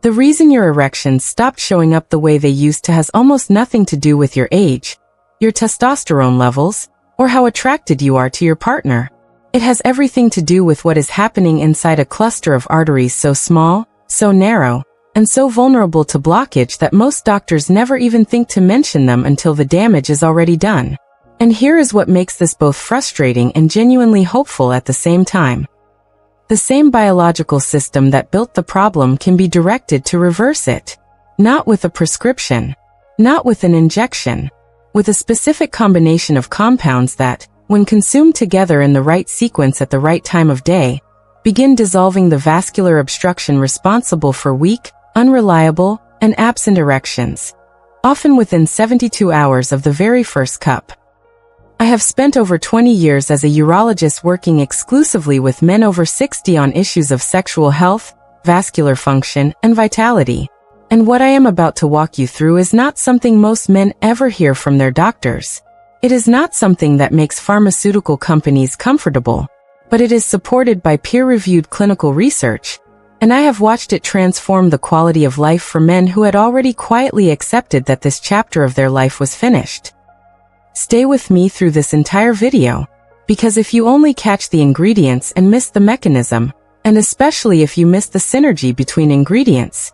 The reason your erections stopped showing up the way they used to has almost nothing to do with your age, your testosterone levels, or how attracted you are to your partner. It has everything to do with what is happening inside a cluster of arteries so small, so narrow, and so vulnerable to blockage that most doctors never even think to mention them until the damage is already done. And here is what makes this both frustrating and genuinely hopeful at the same time. The same biological system that built the problem can be directed to reverse it. Not with a prescription. Not with an injection. With a specific combination of compounds that, when consumed together in the right sequence at the right time of day, begin dissolving the vascular obstruction responsible for weak, unreliable, and absent erections, often within 72 hours of the very first cup. I have spent over 20 years as a urologist working exclusively with men over 60 on issues of sexual health, vascular function, and vitality. And what I am about to walk you through is not something most men ever hear from their doctors. It is not something that makes pharmaceutical companies comfortable, but it is supported by peer-reviewed clinical research, and I have watched it transform the quality of life for men who had already quietly accepted that this chapter of their life was finished. Stay with me through this entire video, because if you only catch the ingredients and miss the mechanism, and especially if you miss the synergy between ingredients,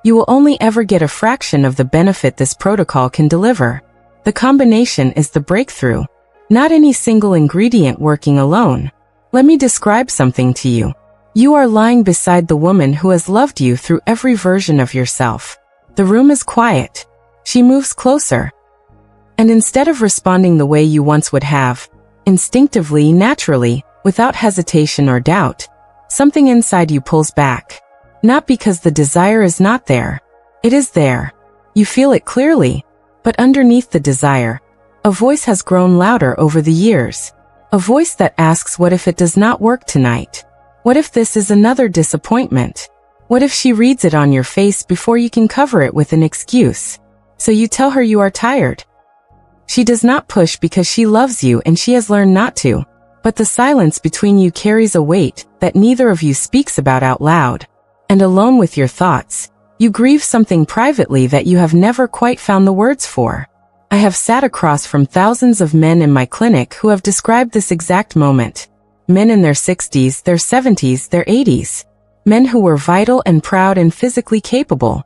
you will only ever get a fraction of the benefit this protocol can deliver. The combination is the breakthrough, not any single ingredient working alone. Let me describe something to you. You are lying beside the woman who has loved you through every version of yourself. The room is quiet. She moves closer. And instead of responding the way you once would have, instinctively, naturally, without hesitation or doubt, something inside you pulls back. Not because the desire is not there. It is there. You feel it clearly. But underneath the desire, a voice has grown louder over the years. A voice that asks, what if it does not work tonight? What if this is another disappointment? What if she reads it on your face before you can cover it with an excuse? So you tell her you are tired. She does not push because she loves you and she has learned not to, but the silence between you carries a weight that neither of you speaks about out loud. And alone with your thoughts, you grieve something privately that you have never quite found the words for. I have sat across from thousands of men in my clinic who have described this exact moment. Men in their 60s, their 70s, their 80s. Men who were vital and proud and physically capable,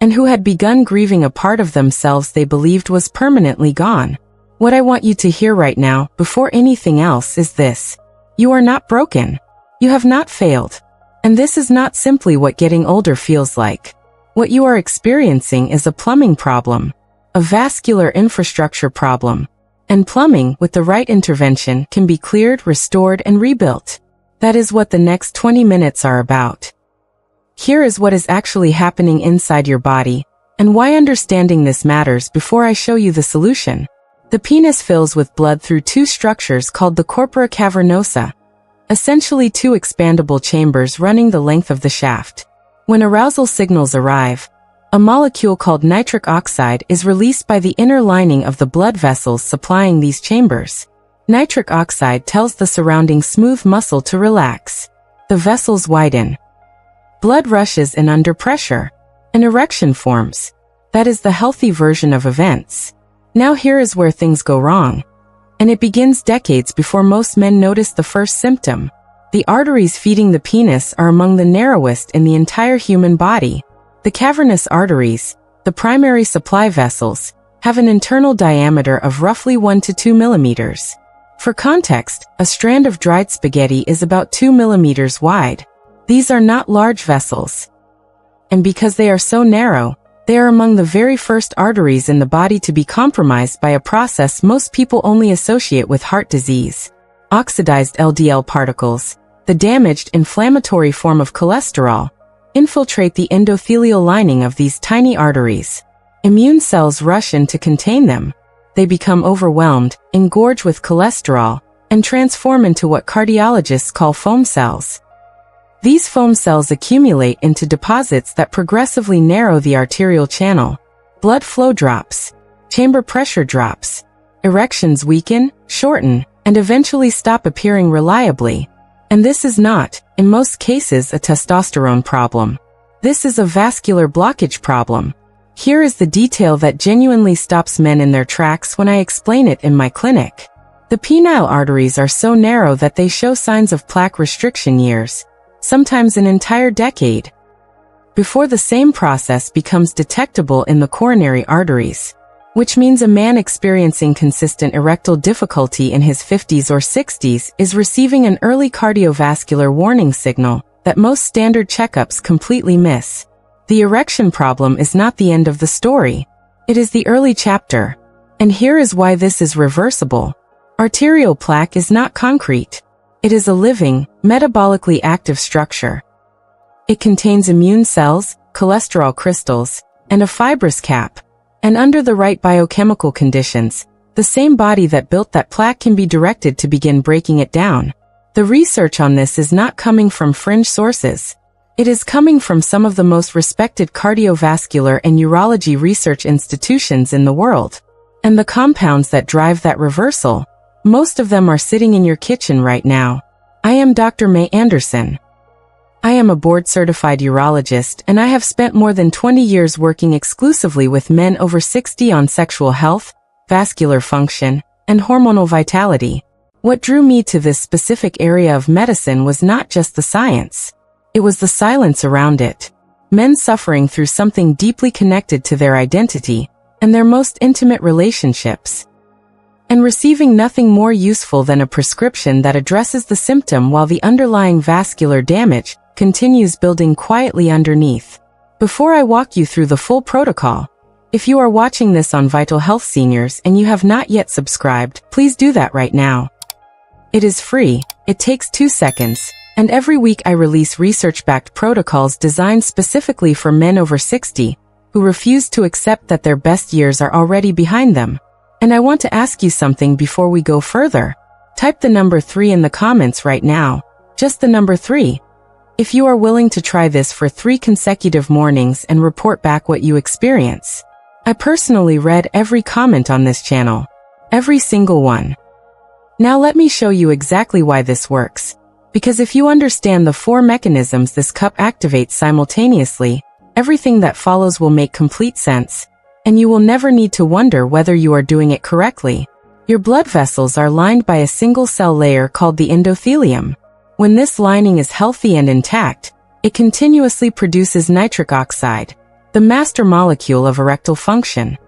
and who had begun grieving a part of themselves they believed was permanently gone. What I want you to hear right now, before anything else, is this. You are not broken. You have not failed. And this is not simply what getting older feels like. What you are experiencing is a plumbing problem, a vascular infrastructure problem. And plumbing, with the right intervention, can be cleared, restored, and rebuilt. That is what the next 20 minutes are about. Here is what is actually happening inside your body, and why understanding this matters before I show you the solution. The penis fills with blood through two structures called the corpora cavernosa, essentially two expandable chambers running the length of the shaft. When arousal signals arrive, a molecule called nitric oxide is released by the inner lining of the blood vessels supplying these chambers. Nitric oxide tells the surrounding smooth muscle to relax. The vessels widen. Blood rushes in under pressure. An erection forms. That is the healthy version of events. Now here is where things go wrong. And it begins decades before most men notice the first symptom. The arteries feeding the penis are among the narrowest in the entire human body. The cavernous arteries, the primary supply vessels, have an internal diameter of roughly 1 to 2 millimeters. For context, a strand of dried spaghetti is about 2 millimeters wide. These are not large vessels. And because they are so narrow, they are among the very first arteries in the body to be compromised by a process most people only associate with heart disease. Oxidized LDL particles, the damaged inflammatory form of cholesterol, infiltrate the endothelial lining of these tiny arteries. Immune cells rush in to contain them. They become overwhelmed, engorge with cholesterol, and transform into what cardiologists call foam cells. These foam cells accumulate into deposits that progressively narrow the arterial channel. Blood flow drops. Chamber pressure drops. Erections weaken, shorten, and eventually stop appearing reliably. And this is not, in most cases, a testosterone problem. This is a vascular blockage problem. Here is the detail that genuinely stops men in their tracks when I explain it in my clinic. The penile arteries are so narrow that they show signs of plaque restriction years, sometimes an entire decade, before the same process becomes detectable in the coronary arteries, which means a man experiencing consistent erectile difficulty in his 50s or 60s is receiving an early cardiovascular warning signal that most standard checkups completely miss. The erection problem is not the end of the story. It is the early chapter. And here is why this is reversible. Arterial plaque is not concrete. It is a living, metabolically active structure. It contains immune cells, cholesterol crystals, and a fibrous cap. And under the right biochemical conditions, the same body that built that plaque can be directed to begin breaking it down. The research on this is not coming from fringe sources. It is coming from some of the most respected cardiovascular and urology research institutions in the world. And the compounds that drive that reversal, most of them are sitting in your kitchen right now. I am Dr. Mei Anderson. I am a board-certified urologist, and I have spent more than 20 years working exclusively with men over 60 on sexual health, vascular function, and hormonal vitality. What drew me to this specific area of medicine was not just the science. It was the silence around it. Men suffering through something deeply connected to their identity and their most intimate relationships, and receiving nothing more useful than a prescription that addresses the symptom while the underlying vascular damage continues building quietly underneath. Before I walk you through the full protocol, if you are watching this on Vital Health Seniors and you have not yet subscribed, please do that right now. It is free, it takes 2 seconds, and every week I release research-backed protocols designed specifically for men over 60 who refuse to accept that their best years are already behind them. And I want to ask you something before we go further. Type the number 3 in the comments right now, just the number 3. If you are willing to try this for 3 consecutive mornings and report back what you experience. I personally read every comment on this channel. Every single one. Now let me show you exactly why this works. Because if you understand the 4 mechanisms this cup activates simultaneously, everything that follows will make complete sense, and you will never need to wonder whether you are doing it correctly. Your blood vessels are lined by a single cell layer called the endothelium. When this lining is healthy and intact, it continuously produces nitric oxide, the master molecule of erectile function.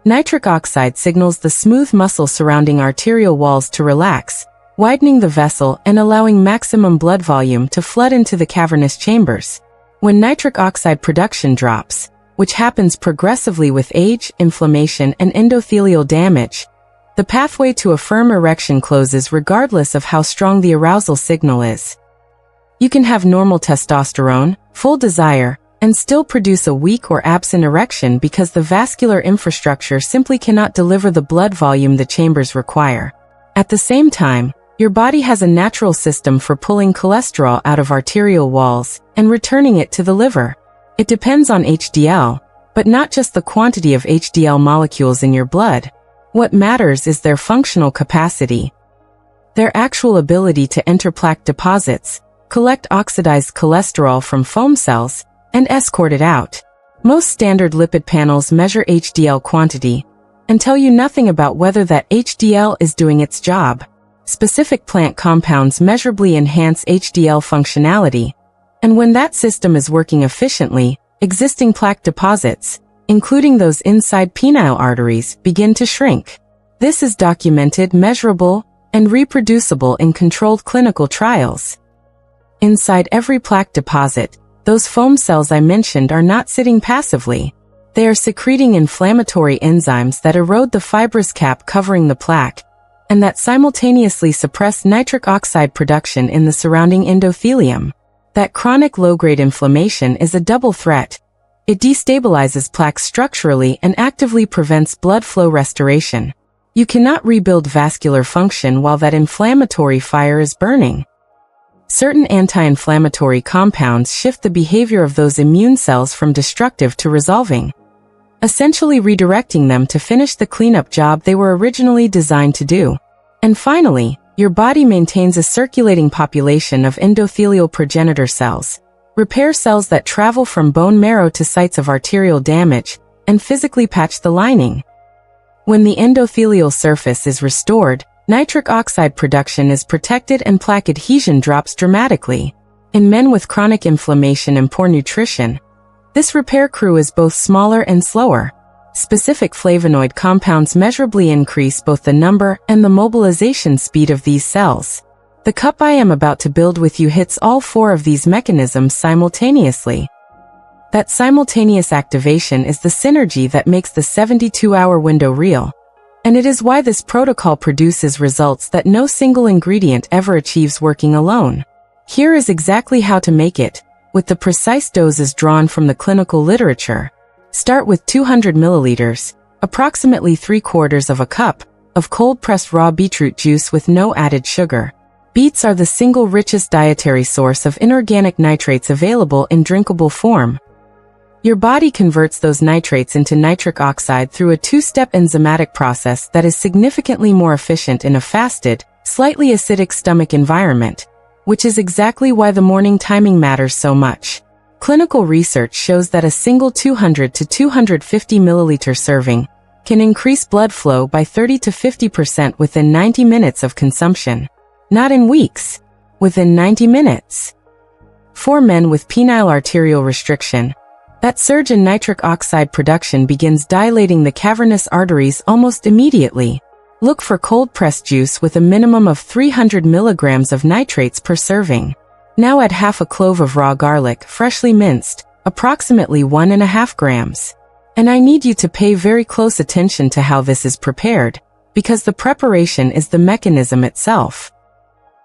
Nitric oxide signals the smooth muscle surrounding arterial walls to relax, widening the vessel and allowing maximum blood volume to flood into the cavernous chambers. When nitric oxide production drops, which happens progressively with age, inflammation, and endothelial damage, the pathway to a firm erection closes regardless of how strong the arousal signal is. You can have normal testosterone, full desire, and still produce a weak or absent erection because the vascular infrastructure simply cannot deliver the blood volume the chambers require. At the same time, your body has a natural system for pulling cholesterol out of arterial walls and returning it to the liver. It depends on HDL, but not just the quantity of HDL molecules in your blood. What matters is their functional capacity. Their actual ability to enter plaque deposits, collect oxidized cholesterol from foam cells, and escort it out. Most standard lipid panels measure HDL quantity and tell you nothing about whether that HDL is doing its job. Specific plant compounds measurably enhance HDL functionality, and when that system is working efficiently, existing plaque deposits, including those inside penile arteries, begin to shrink. This is documented, measurable, and reproducible in controlled clinical trials. Inside every plaque deposit, those foam cells I mentioned are not sitting passively. They are secreting inflammatory enzymes that erode the fibrous cap covering the plaque, and that simultaneously suppress nitric oxide production in the surrounding endothelium. That chronic low-grade inflammation is a double threat. It destabilizes plaque structurally and actively prevents blood flow restoration. You cannot rebuild vascular function while that inflammatory fire is burning. Certain anti-inflammatory compounds shift the behavior of those immune cells from destructive to resolving, essentially redirecting them to finish the cleanup job they were originally designed to do. And finally, your body maintains a circulating population of endothelial progenitor cells, repair cells that travel from bone marrow to sites of arterial damage, and physically patch the lining. When the endothelial surface is restored, nitric oxide production is protected and plaque adhesion drops dramatically. In men with chronic inflammation and poor nutrition, this repair crew is both smaller and slower. Specific flavonoid compounds measurably increase both the number and the mobilization speed of these cells. The cup I am about to build with you hits all 4 of these mechanisms simultaneously. That simultaneous activation is the synergy that makes the 72-hour window real. And it is why this protocol produces results that no single ingredient ever achieves working alone. Here is exactly how to make it, with the precise doses drawn from the clinical literature. Start with 200 milliliters, approximately 3/4 of a cup, of cold-pressed raw beetroot juice with no added sugar. Beets are the single richest dietary source of inorganic nitrates available in drinkable form. Your body converts those nitrates into nitric oxide through a 2-step enzymatic process that is significantly more efficient in a fasted, slightly acidic stomach environment, which is exactly why the morning timing matters so much. Clinical research shows that a single 200 to 250 milliliter serving can increase blood flow by 30 to 50% within 90 minutes of consumption. Not in weeks, within 90 minutes. For men with penile arterial restriction, that surge in nitric oxide production begins dilating the cavernous arteries almost immediately. Look for cold-pressed juice with a minimum of 300 milligrams of nitrates per serving. Now add half a clove of raw garlic, freshly minced, approximately 1.5 grams. And I need you to pay very close attention to how this is prepared, because the preparation is the mechanism itself.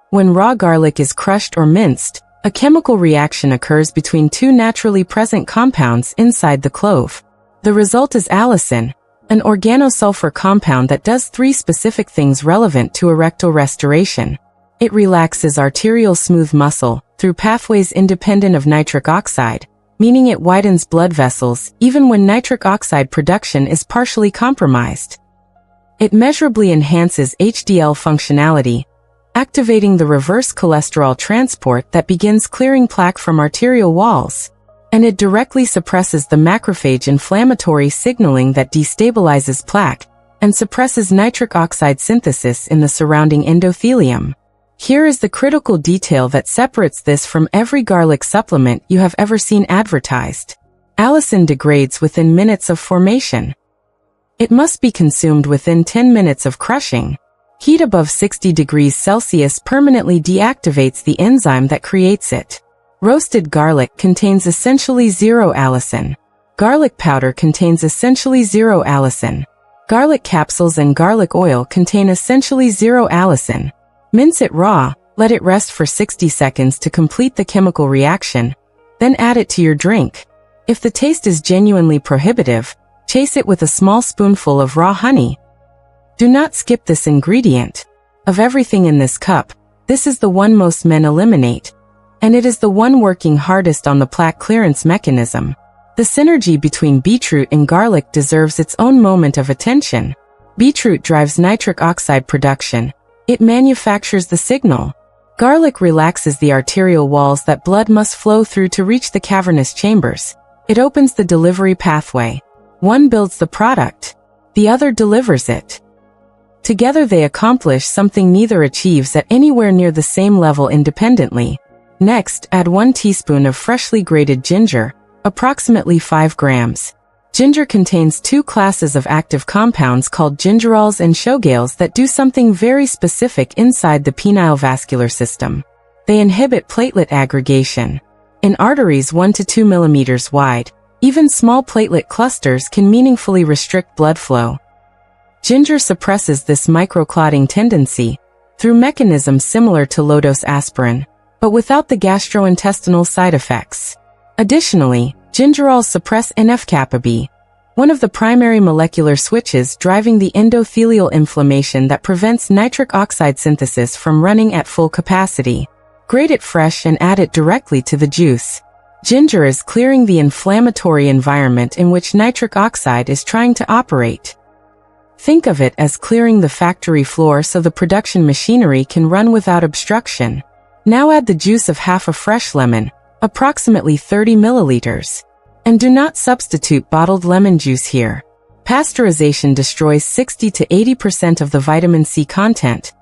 When raw garlic is crushed or minced, a chemical reaction occurs between 2 naturally present compounds inside the clove. The result is allicin, an organosulfur compound that does 3 specific things relevant to erectile restoration. It relaxes arterial smooth muscle through pathways independent of nitric oxide, meaning it widens blood vessels even when nitric oxide production is partially compromised. It measurably enhances HDL functionality, activating the reverse cholesterol transport that begins clearing plaque from arterial walls. And it directly suppresses the macrophage inflammatory signaling that destabilizes plaque and suppresses nitric oxide synthesis in the surrounding endothelium. Here is the critical detail that separates this from every garlic supplement you have ever seen advertised. Allicin degrades within minutes of formation. It must be consumed within 10 minutes of crushing. Heat above 60 degrees Celsius permanently deactivates the enzyme that creates it. Roasted garlic contains essentially 0 allicin. Garlic powder contains essentially 0 allicin. Garlic capsules and garlic oil contain essentially 0 allicin. Mince it raw, let it rest for 60 seconds to complete the chemical reaction, then add it to your drink. If the taste is genuinely prohibitive, chase it with a small spoonful of raw honey. Do not skip this ingredient. Of everything in this cup, this is the one most men eliminate, and it is the one working hardest on the plaque clearance mechanism. The synergy between beetroot and garlic deserves its own moment of attention. Beetroot drives nitric oxide production. It manufactures the signal. Garlic relaxes the arterial walls that blood must flow through to reach the cavernous chambers. It opens the delivery pathway. One builds the product. The other delivers it. Together they accomplish something neither achieves at anywhere near the same level independently. Next, add 1 teaspoon of freshly grated ginger, approximately 5 grams. Ginger contains 2 classes of active compounds called gingerols and shogales that do something very specific inside the penile vascular system. They inhibit platelet aggregation. In arteries 1 to 2 millimeters wide, even small platelet clusters can meaningfully restrict blood flow. Ginger suppresses this microclotting tendency through mechanisms similar to low-dose aspirin, but without the gastrointestinal side effects. Additionally, gingerols suppress NF-kappa B, one of the primary molecular switches driving the endothelial inflammation that prevents nitric oxide synthesis from running at full capacity. Grate it fresh and add it directly to the juice. Ginger is clearing the inflammatory environment in which nitric oxide is trying to operate. Think of it as clearing the factory floor so the production machinery can run without obstruction. Now add the juice of half a fresh lemon, approximately 30 milliliters. And do not substitute bottled lemon juice here. Pasteurization destroys 60 to 80% of the vitamin C content,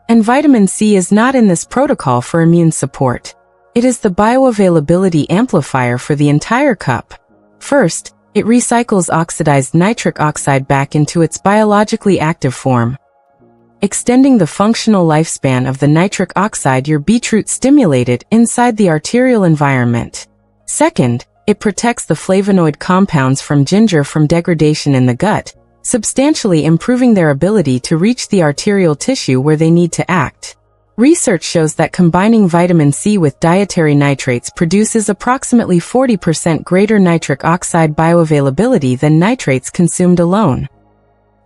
and vitamin C is not in this protocol for immune support. It is the bioavailability amplifier for the entire cup. First, it recycles oxidized nitric oxide back into its biologically active form, extending the functional lifespan of the nitric oxide your beetroot stimulated inside the arterial environment. Second, it protects the flavonoid compounds from ginger from degradation in the gut, substantially improving their ability to reach the arterial tissue where they need to act. Research shows that combining vitamin C with dietary nitrates produces approximately 40% greater nitric oxide bioavailability than nitrates consumed alone.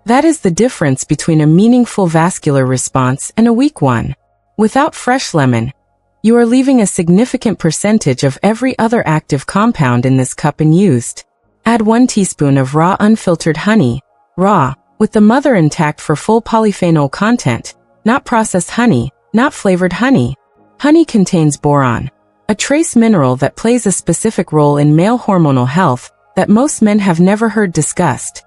That is the difference between a meaningful vascular response and a weak one. Without fresh lemon, you are leaving a significant percentage of every other active compound in this cup unused. Add 1 teaspoon of raw unfiltered honey, raw, with the mother intact for full polyphenol content, not processed honey, not flavored honey. Honey contains boron, a trace mineral that plays a specific role in male hormonal health that most men have never heard discussed.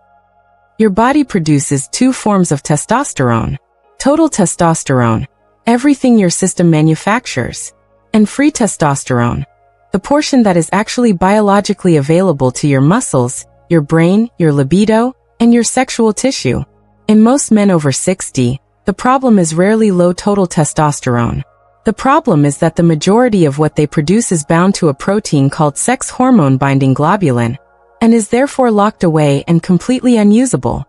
Your body produces 2 forms of testosterone: total testosterone, everything your system manufactures, and free testosterone, the portion that is actually biologically available to your muscles, your brain, your libido, and your sexual tissue. In most men over 60, the problem is rarely low total testosterone. The problem is that the majority of what they produce is bound to a protein called sex hormone-binding globulin, and is therefore locked away and completely unusable.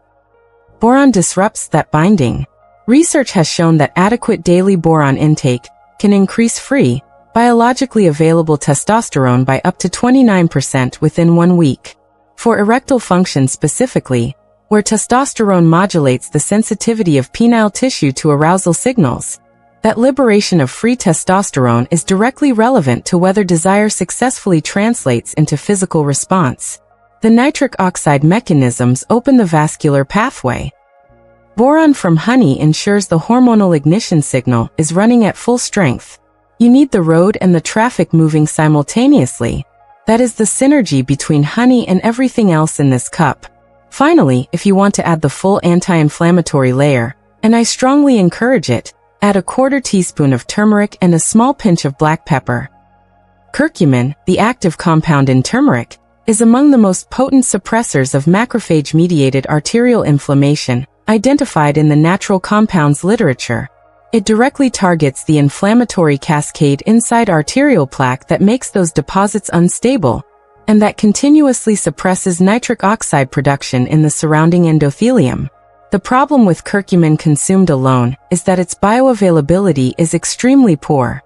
Boron disrupts that binding. Research has shown that adequate daily boron intake can increase free, biologically available testosterone by up to 29% within 1 week. For erectile function specifically, where testosterone modulates the sensitivity of penile tissue to arousal signals, that liberation of free testosterone is directly relevant to whether desire successfully translates into physical response. The nitric oxide mechanisms open the vascular pathway. Boron from honey ensures the hormonal ignition signal is running at full strength. You need the road and the traffic moving simultaneously. That is the synergy between honey and everything else in this cup. Finally, if you want to add the full anti-inflammatory layer, and I strongly encourage it, add a 1/4 teaspoon of turmeric and a small pinch of black pepper. Curcumin, the active compound in turmeric, is among the most potent suppressors of macrophage-mediated arterial inflammation identified in the natural compounds literature. It directly targets the inflammatory cascade inside arterial plaque that makes those deposits unstable, and that continuously suppresses nitric oxide production in the surrounding endothelium. The problem with curcumin consumed alone is that its bioavailability is extremely poor.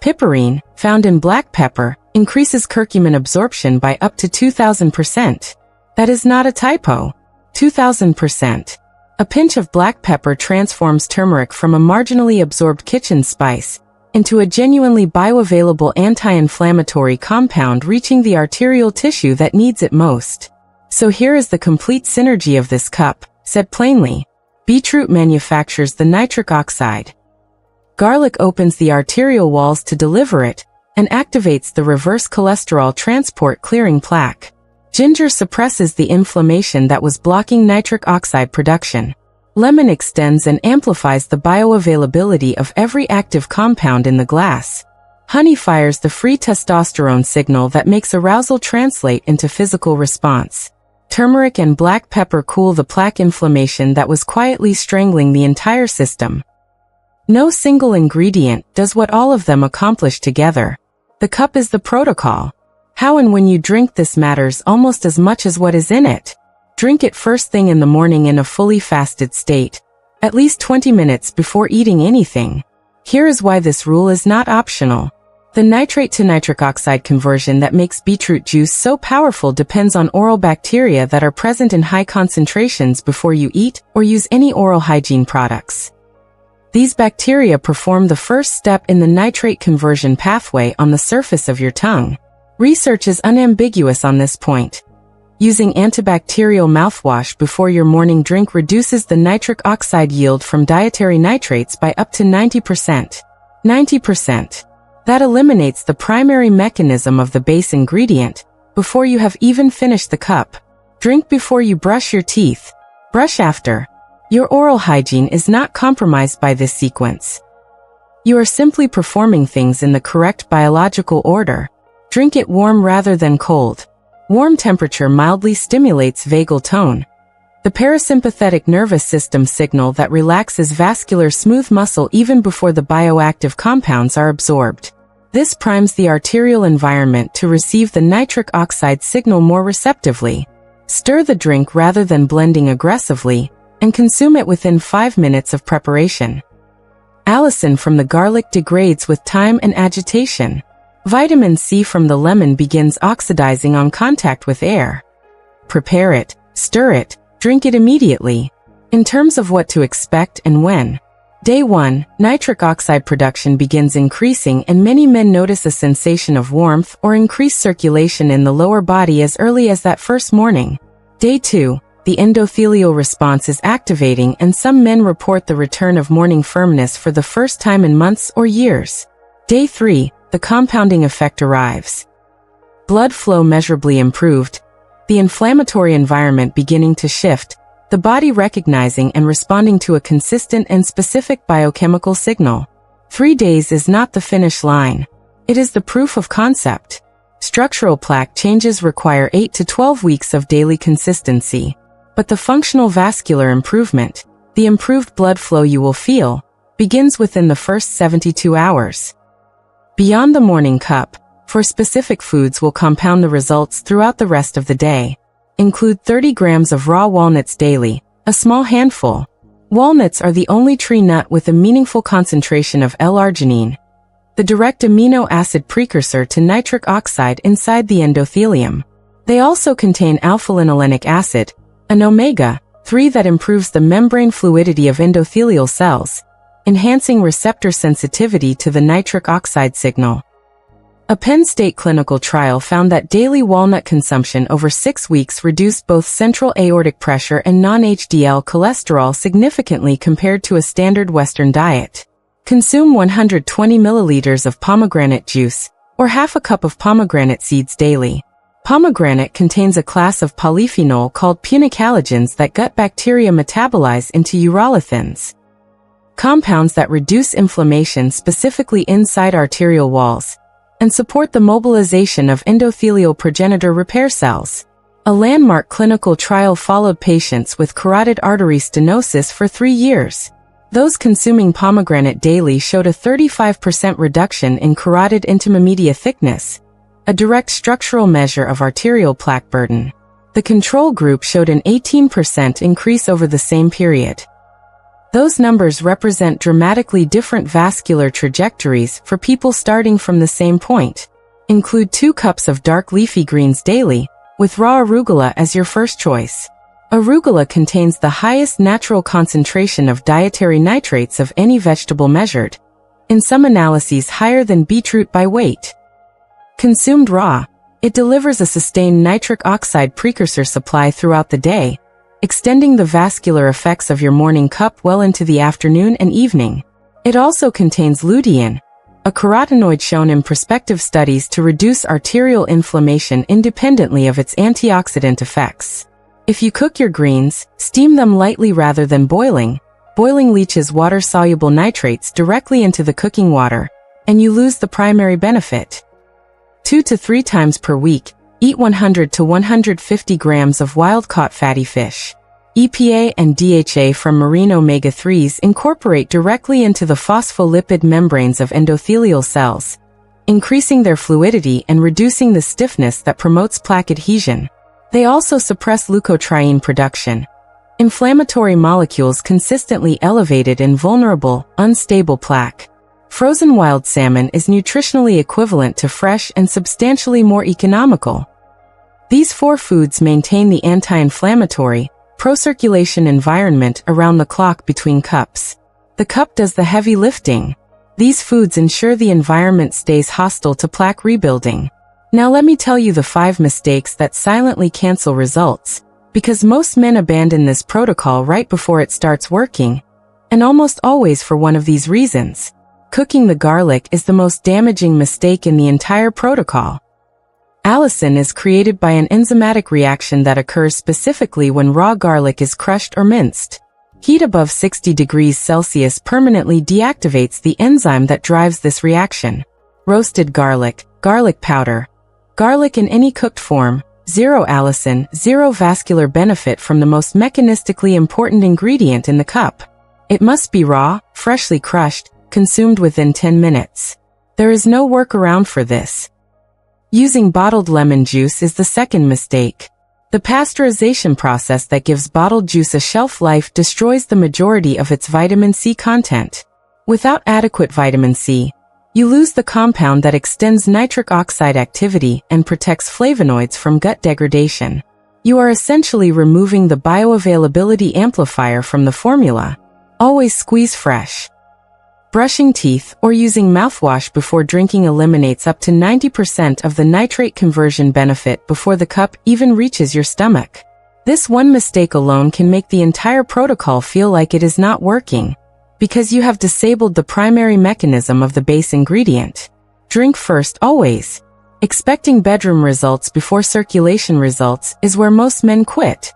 Piperine, found in black pepper, increases curcumin absorption by up to 2,000%. That is not a typo. 2,000%. A pinch of black pepper transforms turmeric from a marginally absorbed kitchen spice into a genuinely bioavailable anti-inflammatory compound reaching the arterial tissue that needs it most. So here is the complete synergy of this cup, said plainly. Beetroot manufactures the nitric oxide. Garlic opens the arterial walls to deliver it, and activates the reverse cholesterol transport clearing plaque. Ginger suppresses the inflammation that was blocking nitric oxide production. Lemon extends and amplifies the bioavailability of every active compound in the glass. Honey fires the free testosterone signal that makes arousal translate into physical response. Turmeric and black pepper cool the plaque inflammation that was quietly strangling the entire system. No single ingredient does what all of them accomplish together. The cup is the protocol. How and when you drink this matters almost as much as what is in it. Drink it first thing in the morning in a fully fasted state, at least 20 minutes before eating anything. Here is why this rule is not optional. The nitrate to nitric oxide conversion that makes beetroot juice so powerful depends on oral bacteria that are present in high concentrations before you eat or use any oral hygiene products. These bacteria perform the first step in the nitrate conversion pathway on the surface of your tongue. Research is unambiguous on this point. Using antibacterial mouthwash before your morning drink reduces the nitric oxide yield from dietary nitrates by up to 90%. 90%. That eliminates the primary mechanism of the base ingredient before you have even finished the cup. Drink before you brush your teeth. Brush after. Your oral hygiene is not compromised by this sequence. You are simply performing things in the correct biological order. Drink it warm rather than cold. Warm temperature mildly stimulates vagal tone, the parasympathetic nervous system signal that relaxes vascular smooth muscle even before the bioactive compounds are absorbed. This primes the arterial environment to receive the nitric oxide signal more receptively. Stir the drink rather than blending aggressively, and consume it within 5 minutes of preparation. Allicin from the garlic degrades with time and agitation. Vitamin C from the lemon begins oxidizing on contact with air. Prepare it, stir it, drink it immediately. In terms of what to expect and when. Day 1, nitric oxide production begins increasing and many men notice a sensation of warmth or increased circulation in the lower body as early as that first morning. Day 2, the endothelial response is activating and some men report the return of morning firmness for the first time in months or years. Day 3, the compounding effect arrives. Blood flow measurably improved, the inflammatory environment beginning to shift, the body recognizing and responding to a consistent and specific biochemical signal. 3 days is not the finish line. It is the proof of concept. Structural plaque changes require 8 to 12 weeks of daily consistency. But the functional vascular improvement, the improved blood flow you will feel, begins within the first 72 hours. Beyond the morning cup, for specific foods will compound the results throughout the rest of the day. Include 30 grams of raw walnuts daily, a small handful. Walnuts are the only tree nut with a meaningful concentration of L-arginine, the direct amino acid precursor to nitric oxide inside the endothelium. They also contain alpha-linolenic acid, an omega-3 that improves the membrane fluidity of endothelial cells, enhancing receptor sensitivity to the nitric oxide signal. A Penn State clinical trial found that daily walnut consumption over 6 weeks reduced both central aortic pressure and non-HDL cholesterol significantly compared to a standard Western diet. Consume 120 milliliters of pomegranate juice, or half a cup of pomegranate seeds daily. Pomegranate contains a class of polyphenol called punicalagins that gut bacteria metabolize into urolithins, compounds that reduce inflammation specifically inside arterial walls, and support the mobilization of endothelial progenitor repair cells. A landmark clinical trial followed patients with carotid artery stenosis for 3 years. Those consuming pomegranate daily showed a 35% reduction in carotid intima media thickness, a direct structural measure of arterial plaque burden. The control group showed an 18% increase over the same period. Those numbers represent dramatically different vascular trajectories for people starting from the same point. Include 2 cups of dark leafy greens daily, with raw arugula as your first choice. Arugula contains the highest natural concentration of dietary nitrates of any vegetable measured, in some analyses higher than beetroot by weight. Consumed raw, it delivers a sustained nitric oxide precursor supply throughout the day, extending the vascular effects of your morning cup well into the afternoon and evening. It also contains lutein, a carotenoid shown in prospective studies to reduce arterial inflammation independently of its antioxidant effects. If you cook your greens, steam them lightly rather than boiling. Boiling leaches water-soluble nitrates directly into the cooking water, and you lose the primary benefit. 2 to 3 times per week, eat 100 to 150 grams of wild-caught fatty fish. EPA and DHA from marine omega-3s incorporate directly into the phospholipid membranes of endothelial cells, increasing their fluidity and reducing the stiffness that promotes plaque adhesion. They also suppress leukotriene production, inflammatory molecules consistently elevated in vulnerable, unstable plaque. Frozen wild salmon is nutritionally equivalent to fresh and substantially more economical. These 4 foods maintain the anti-inflammatory, pro-circulation environment around the clock between cups. The cup does the heavy lifting. These foods ensure the environment stays hostile to plaque rebuilding. Now let me tell you the 5 mistakes that silently cancel results, because most men abandon this protocol right before it starts working, and almost always for one of these reasons. Cooking the garlic is the most damaging mistake in the entire protocol. Allicin is created by an enzymatic reaction that occurs specifically when raw garlic is crushed or minced. Heat above 60 degrees Celsius permanently deactivates the enzyme that drives this reaction. Roasted garlic, garlic powder. Garlic in any cooked form, zero allicin, zero vascular benefit from the most mechanistically important ingredient in the cup. It must be raw, freshly crushed, consumed within 10 minutes. There is no workaround for this. Using bottled lemon juice is the second mistake. The pasteurization process that gives bottled juice a shelf life destroys the majority of its vitamin C content. Without adequate vitamin C, you lose the compound that extends nitric oxide activity and protects flavonoids from gut degradation. You are essentially removing the bioavailability amplifier from the formula. Always squeeze fresh. Brushing teeth or using mouthwash before drinking eliminates up to 90% of the nitrate conversion benefit before the cup even reaches your stomach. This one mistake alone can make the entire protocol feel like it is not working, because you have disabled the primary mechanism of the base ingredient. Drink first always. Expecting bedroom results before circulation results is where most men quit.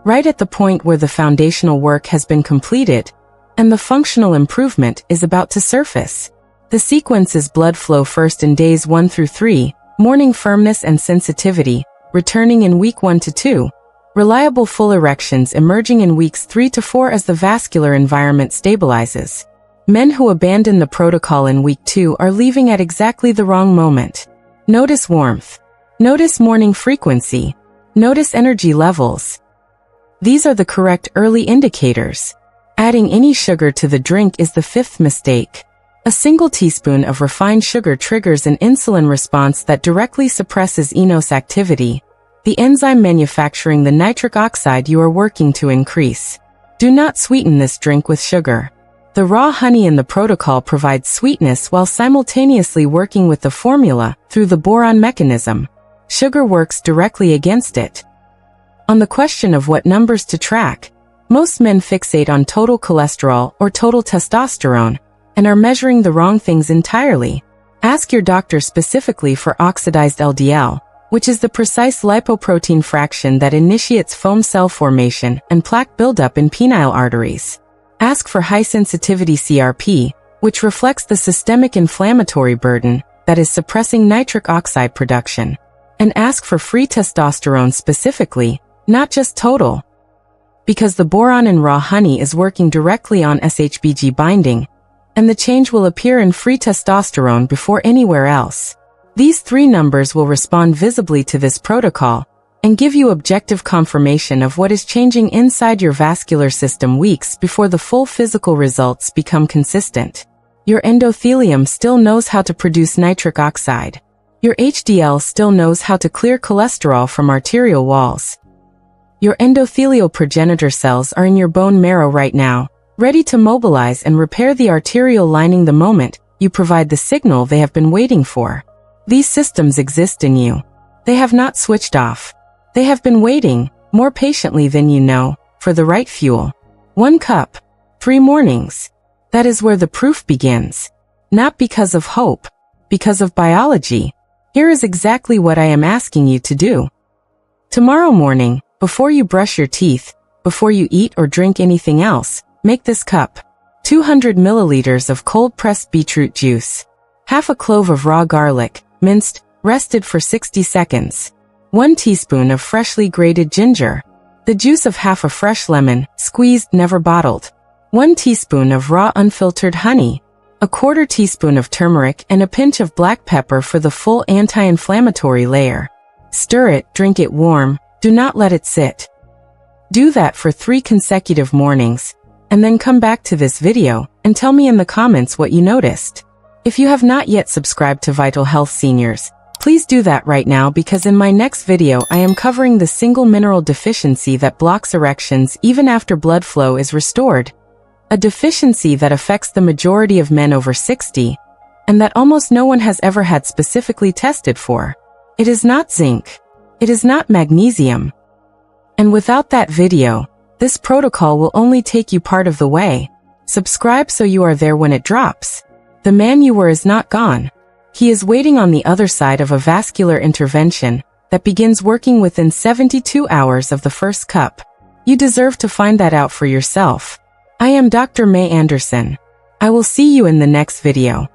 Right at the point where the foundational work has been completed, and the functional improvement is about to surface. The sequence is blood flow first in days 1 through 3, morning firmness and sensitivity, returning in week 1 to 2, reliable full erections emerging in weeks 3 to 4 as the vascular environment stabilizes. Men who abandon the protocol in week 2 are leaving at exactly the wrong moment. Notice warmth. Notice morning frequency. Notice energy levels. These are the correct early indicators. Adding any sugar to the drink is the fifth mistake. A single teaspoon of refined sugar triggers an insulin response that directly suppresses enos activity, the enzyme manufacturing the nitric oxide you are working to increase. Do not sweeten this drink with sugar. The raw honey in the protocol provides sweetness while simultaneously working with the formula through the boron mechanism. Sugar works directly against it. On the question of what numbers to track, most men fixate on total cholesterol or total testosterone and are measuring the wrong things entirely. Ask your doctor specifically for oxidized LDL, which is the precise lipoprotein fraction that initiates foam cell formation and plaque buildup in penile arteries. Ask for high-sensitivity CRP, which reflects the systemic inflammatory burden that is suppressing nitric oxide production. And ask for free testosterone specifically, not just total. Because the boron in raw honey is working directly on SHBG binding, and the change will appear in free testosterone before anywhere else. These three numbers will respond visibly to this protocol and give you objective confirmation of what is changing inside your vascular system weeks before the full physical results become consistent. Your endothelium still knows how to produce nitric oxide. Your HDL still knows how to clear cholesterol from arterial walls. Your endothelial progenitor cells are in your bone marrow right now, ready to mobilize and repair the arterial lining the moment you provide the signal they have been waiting for. These systems exist in you. They have not switched off. They have been waiting, more patiently than you know, for the right fuel. 1 cup, 3 mornings. That is where the proof begins. Not because of hope, because of biology. Here is exactly what I am asking you to do. Tomorrow morning, before you brush your teeth, before you eat or drink anything else, make this cup. 200 milliliters of cold-pressed beetroot juice. Half a clove of raw garlic, minced, rested for 60 seconds. 1 teaspoon of freshly grated ginger. The juice of half a fresh lemon, squeezed, never bottled. 1 teaspoon of raw unfiltered honey. A 1/4 teaspoon of turmeric and a pinch of black pepper for the full anti-inflammatory layer. Stir it, drink it warm. Do not let it sit. Do that for 3 consecutive mornings, and then come back to this video and tell me in the comments what you noticed. If you have not yet subscribed to Vital Health Seniors, please do that right now, because in my next video I am covering the single mineral deficiency that blocks erections even after blood flow is restored. A deficiency that affects the majority of men over 60, and that almost no one has ever had specifically tested for. It is not zinc. It is not magnesium. And without that video, this protocol will only take you part of the way. Subscribe so you are there when it drops. The man you were is not gone. He is waiting on the other side of a vascular intervention that begins working within 72 hours of the first cup. You deserve to find that out for yourself. I am Dr. Mei Anderson. I will see you in the next video.